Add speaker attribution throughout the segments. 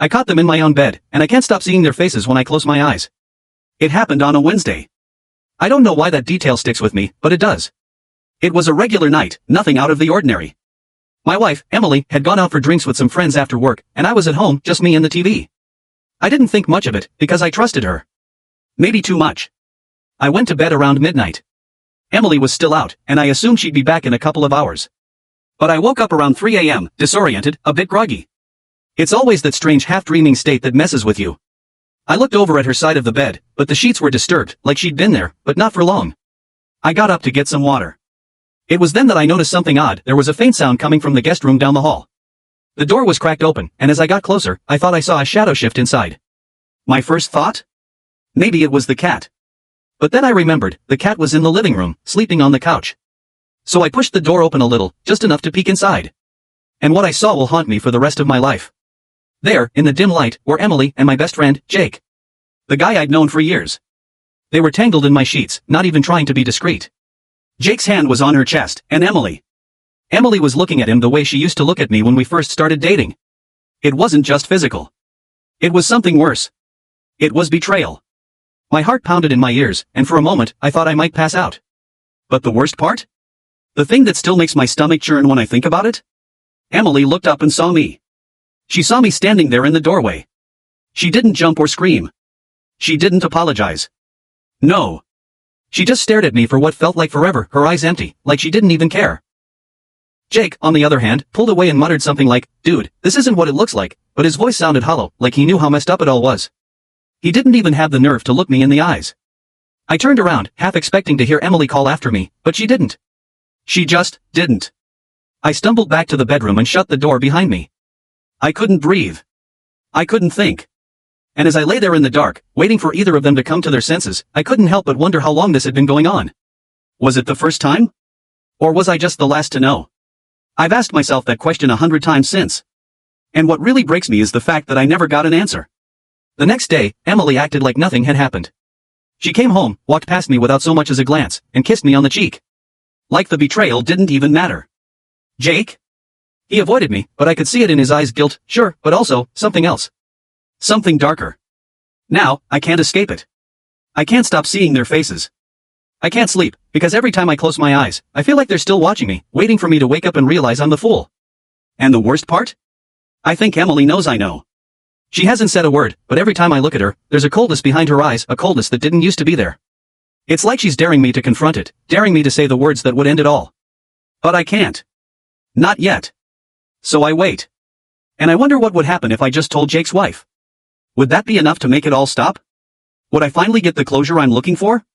Speaker 1: I caught them in my own bed, and I can't stop seeing their faces when I close my eyes. It happened on a Wednesday. I don't know why that detail sticks with me, but it does. It was a regular night, nothing out of the ordinary. My wife, Emily, had gone out for drinks with some friends after work, and I was at home, just me and the TV. I didn't think much of it, because I trusted her. Maybe too much. I went to bed around midnight. Emily was still out, and I assumed she'd be back in a couple of hours. But I woke up around 3 a.m., disoriented, a bit groggy. It's always that strange half-dreaming state that messes with you. I looked over at her side of the bed, but the sheets were disturbed, like she'd been there, but not for long. I got up to get some water. It was then that I noticed something odd. There was a faint sound coming from the guest room down the hall. The door was cracked open, and as I got closer, I thought I saw a shadow shift inside. My first thought? Maybe it was the cat. But then I remembered, the cat was in the living room, sleeping on the couch. So I pushed the door open a little, just enough to peek inside. And what I saw will haunt me for the rest of my life. There, in the dim light, were Emily and my best friend, Jake. The guy I'd known for years. They were tangled in my sheets, not even trying to be discreet. Jake's hand was on her chest, and Emily was looking at him the way she used to look at me when we first started dating. It wasn't just physical. It was something worse. It was betrayal. My heart pounded in my ears, and for a moment, I thought I might pass out. But the worst part? The thing that still makes my stomach churn when I think about it? Emily looked up and saw me. She saw me standing there in the doorway. She didn't jump or scream. She didn't apologize. No. She just stared at me for what felt like forever, her eyes empty, like she didn't even care. Jake, on the other hand, pulled away and muttered something like, "Dude, this isn't what it looks like," but his voice sounded hollow, like he knew how messed up it all was. He didn't even have the nerve to look me in the eyes. I turned around, half expecting to hear Emily call after me, but she didn't. She just didn't. I stumbled back to the bedroom and shut the door behind me. I couldn't breathe. I couldn't think. And as I lay there in the dark, waiting for either of them to come to their senses, I couldn't help but wonder how long this had been going on. Was it the first time? Or was I just the last to know? I've asked myself that question 100 times since. And what really breaks me is the fact that I never got an answer. The next day, Emily acted like nothing had happened. She came home, walked past me without so much as a glance, and kissed me on the cheek. Like the betrayal didn't even matter. Jake? He avoided me, but I could see it in his eyes, guilt, sure, but also, something else. Something darker. Now, I can't escape it. I can't stop seeing their faces. I can't sleep, because every time I close my eyes, I feel like they're still watching me, waiting for me to wake up and realize I'm the fool. And the worst part? I think Emily knows I know. She hasn't said a word, but every time I look at her, there's a coldness behind her eyes, a coldness that didn't used to be there. It's like she's daring me to confront it, daring me to say the words that would end it all. But I can't. Not yet. So I wait. And I wonder what would happen if I just told Jake's wife. Would that be enough to make it all stop? Would I finally get the closure I'm looking for?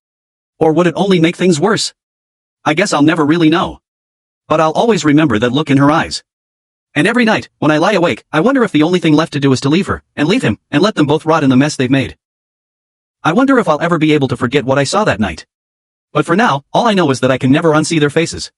Speaker 1: Or would it only make things worse? I guess I'll never really know. But I'll always remember that look in her eyes. And every night, when I lie awake, I wonder if the only thing left to do is to leave her, and leave him, and let them both rot in the mess they've made. I wonder if I'll ever be able to forget what I saw that night. But for now, all I know is that I can never unsee their faces.